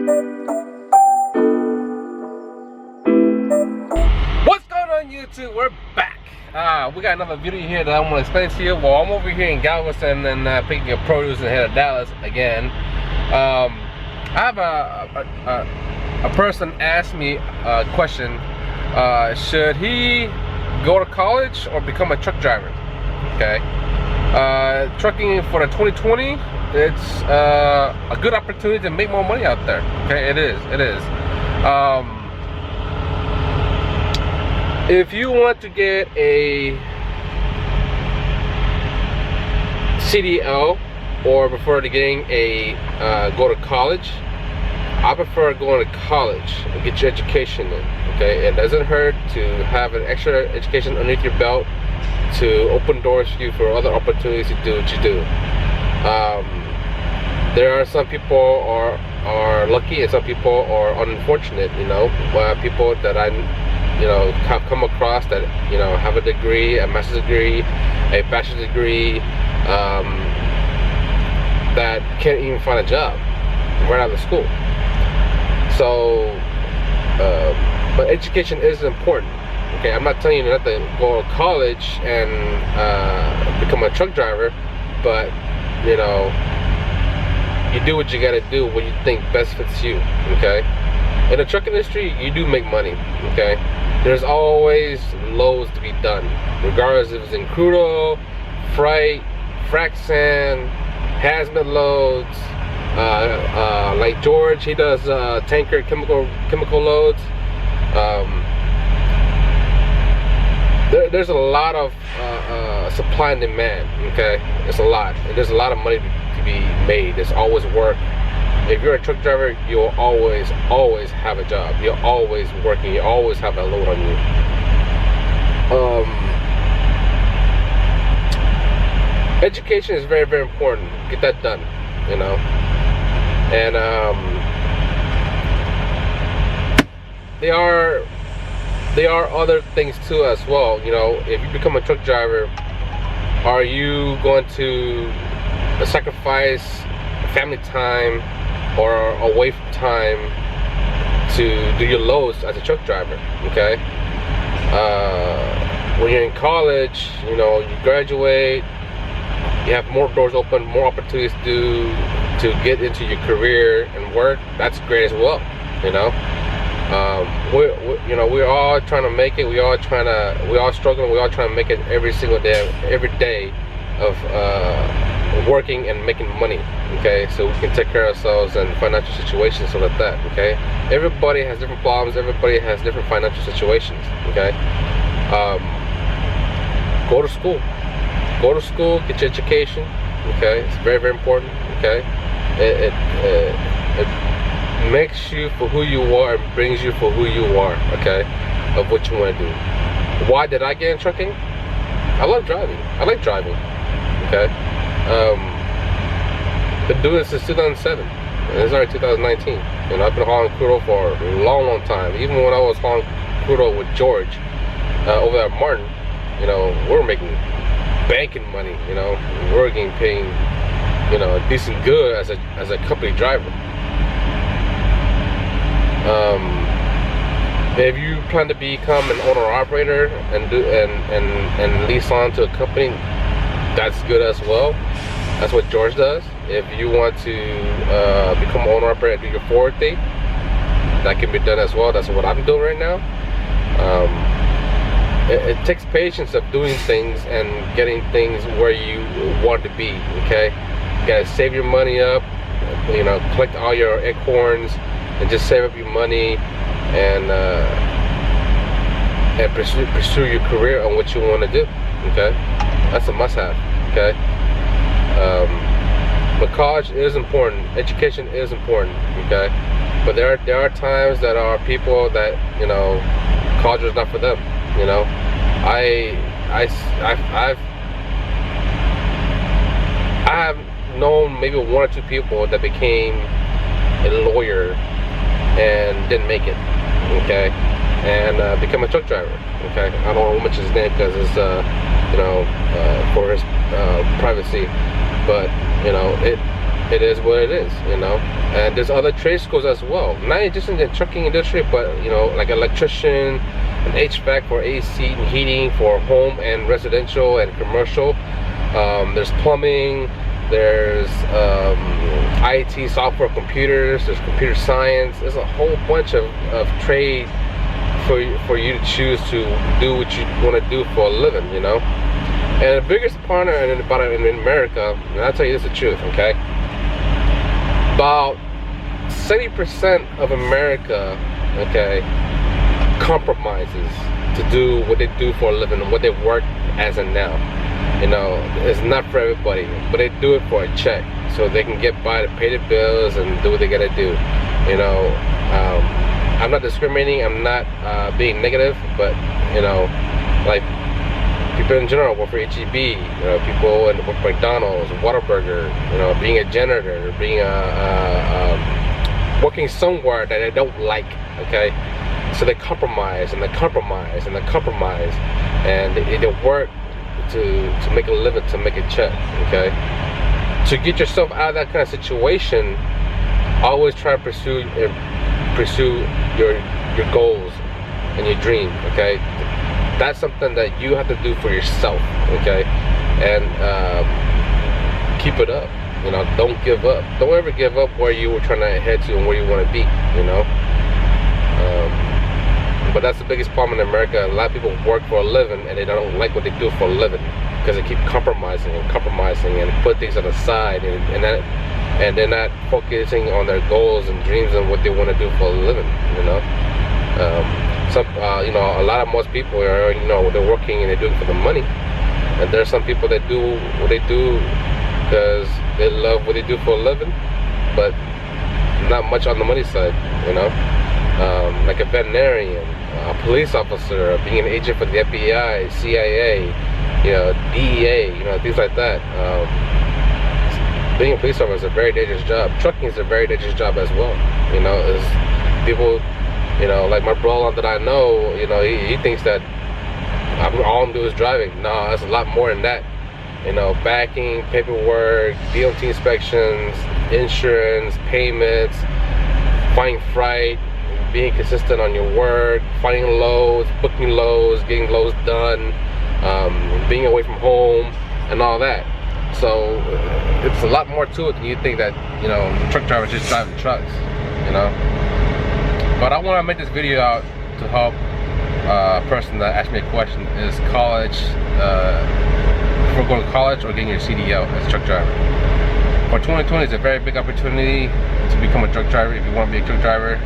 What's going on, YouTube? We're back. We got another video here that I want to explain to you. Well, I'm over here in Galveston and picking up produce and head to Dallas again. I have a person asked me a question. Should he go to college or become a truck driver? Okay. Trucking for the 2020, it's a good opportunity to make more money out there. Okay, it is. If you want to get a CDL or prefer to getting a go to college, I prefer going to college and get your education in. Okay, it doesn't hurt to have an extra education underneath your belt to open doors for you for other opportunities to do what you do. There are some people are lucky and some people are unfortunate. You know, people that I have come across that have a degree, a master's degree, a bachelor's degree, that can't even find a job right out of school. So, but education is important. Okay, I'm not telling you not to go to college and become a truck driver, but you do what you gotta do, what you think best fits you. Okay, in the truck industry, you do make money. Okay, there's always loads to be done, regardless if it's in crudo, freight, frac sand, hazmat loads. Like George, he does tanker chemical loads. There's a lot of supply and demand. Okay, it's a lot, and there's a lot of money to be made. There's always work. If you're a truck driver, you'll always have a job. You're always working. You always have a load on you. Education is very, very important. Get that done. And there are other things too as well. If you become a truck driver, are you going to sacrifice family time or away from time to do your loads as a truck driver? Okay. When you're in college, you graduate, you have more doors open, more opportunities to get into your career and work. That's great as well. We're all trying to make it. We're all struggling. We're all trying to make it every single day, every day of working and making money. Okay, so we can take care of ourselves and financial situations, so like that. Okay, everybody has different problems. Everybody has different financial situations. Okay, go to school. Go to school. Get your education. Okay, it's very, very important. Okay, it makes you for who you are and brings you for who you are. Okay, of what you want to do. Why did I get in trucking? I love driving. I like driving. Okay, been doing this since 2007, and it's already 2019. I've been hauling crudo for a long time. Even when I was hauling crudo with George over at Martin, we were making banking money. We were getting paid, decent good as a company driver. If you plan to become an owner operator and lease on to a company, that's good as well. That's what George does. If you want to become an owner operator and do your forward thing, that can be done as well. That's what I'm doing right now. It takes patience of doing things and getting things where you want to be. Okay, you gotta save your money up. Collect all your acorns and just save up your money and pursue your career on what you want to do. Okay, that's a must-have. Okay, but college is important. Education is important. Okay, but there are times that are people that college is not for them. I have known maybe one or two people that became a lawyer and didn't make it. Okay, and become a truck driver. Okay, I don't want to mention his name because it's for his privacy, but it is what it is. And there's other trade schools as well, not just in the trucking industry, but you know, like electrician and HVAC for AC and heating for home and residential and commercial. There's plumbing, there's IT, software, computers, there's computer science. There's a whole bunch of trade for you to choose to do what you want to do for a living, you know. And the biggest part about it in America, and I'll tell you this is the truth, okay? About 70% of America, okay, compromises to do what they do for a living and what they work as of now. You know, it's not for everybody, but they do it for a check, so they can get by to pay the bills and do what they gotta do. You know, I'm not discriminating, I'm not being negative, but you know, like people in general work for HEB, you know, people work for McDonald's, Whataburger, you know, being a janitor, being working somewhere that they don't like, okay? So they compromise and they compromise and they compromise, and they work to make a living, to make a check, okay? To get yourself out of that kind of situation, always try to pursue your goals and your dream, okay? That's something that you have to do for yourself, okay? And keep it up, you know. Don't give up. Don't ever give up where you were trying to head to and where you want to be, you know. But that's the biggest problem in America. A lot of people work for a living and they don't like what they do for a living because they keep compromising and compromising and put things on the side, and they're not focusing on their goals and dreams and what they want to do for a living, you know. You know, a lot of most people are, you know, they're working and they're doing it for the money, and there's some people that do what they do because they love what they do for a living, but not much on the money side, you know. Like a veterinarian, a police officer, being an agent for the FBI, CIA, you know, DEA, you know, things like that. Being a police officer is a very dangerous job. Trucking is a very dangerous job as well. You know, is people, you know, like my brother that I know, you know, he thinks that all I'm doing is driving. No, it's a lot more than that. You know, backing, paperwork, DOT inspections, insurance, payments, finding freight, being consistent on your work, finding loads, booking loads, getting loads done, being away from home, and all that. So it's a lot more to it than you think that, you know, truck drivers just driving trucks, you know. But I want to make this video out to help a person that asked me a question: is college, before going to college or getting your CDL as a truck driver? For 2020, it's a very big opportunity to become a truck driver if you want to be a truck driver.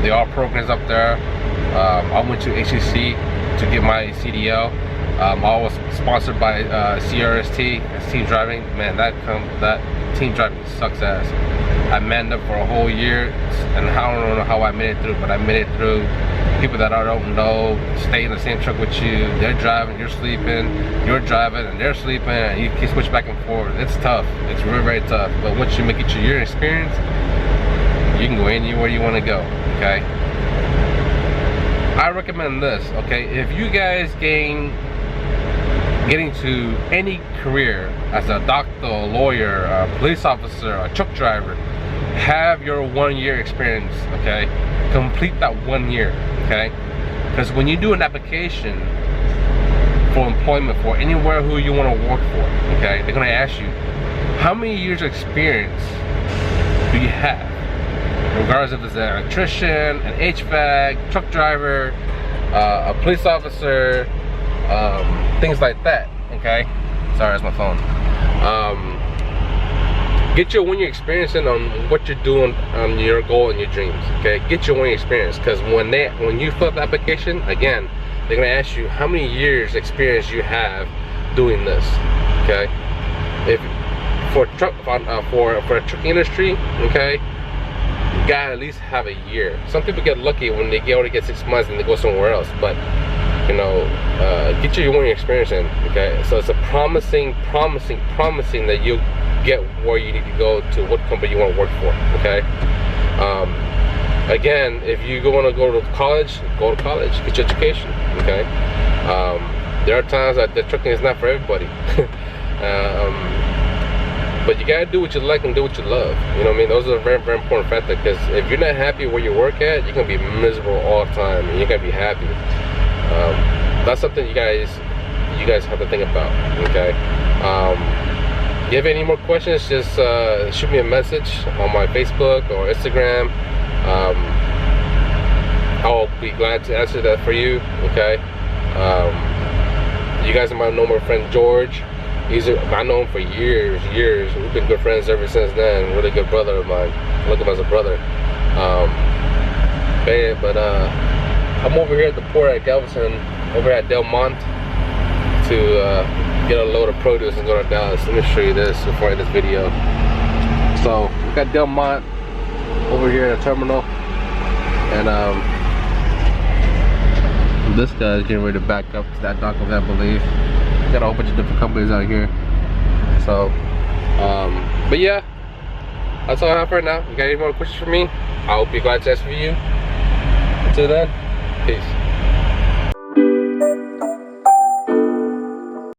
There are programs up there. I went to HCC to get my CDL. I was sponsored by CRST, that's team driving. Man, that team driving sucks ass. I manned up for a whole year, and I don't know how I made it through, but I made it through. People that I don't know stay in the same truck with you. They're driving, you're sleeping, you're driving, and they're sleeping, and you can switch back and forth. It's tough. It's very, very tough. But once you make it your experience, you can go anywhere you want to go, okay? I recommend this, okay? If you guys getting to any career as a doctor, a lawyer, a police officer, a truck driver, have your 1 year experience, okay? Complete that 1 year, okay? Because when you do an application for employment for anywhere who you want to work for, okay, they're gonna ask you, how many years of experience do you have? Regardless if it's an electrician, an HVAC, truck driver, a police officer, things like that, okay? Sorry, that's my phone. Get your 1 year experience in on what you're doing on your goal and your dreams, okay? Get your 1 year experience, because when you fill out the application, again, they're gonna ask you how many years experience you have doing this, okay? If for the trucking industry, okay, you gotta at least have a year. Some people get lucky when they only get 6 months and they go somewhere else, but you know, get your 1 year experience in, okay? So it's a promising that you'll get where you need to go, to what company you want to work for, okay? Again, if you want to go to college, get your education, okay? There are times that the trucking is not for everybody. But you gotta do what you like and do what you love. You know what I mean? Those are a very, very important factor, because if you're not happy where you work at, you're gonna be miserable all the time, and you're gonna be happy. That's something you guys have to think about. Okay. If you have any more questions, just shoot me a message on my Facebook or Instagram. I'll be glad to answer that for you. Okay. You guys might know my friend George. I know him for years. We've been good friends ever since then. Really good brother of mine. I look at him as a brother. But I'm over here at the port at Galveston, over at Del Monte, to get a load of produce and go to Dallas. Let me show you this before I end this video. So we got Del Monte over here at the terminal, and this guy's getting ready to back up to that dock over there, I believe. Got a whole bunch of different companies out here. So, but yeah, that's all I have for now. You got any more questions for me? I'll be glad to answer for you. Until then, peace.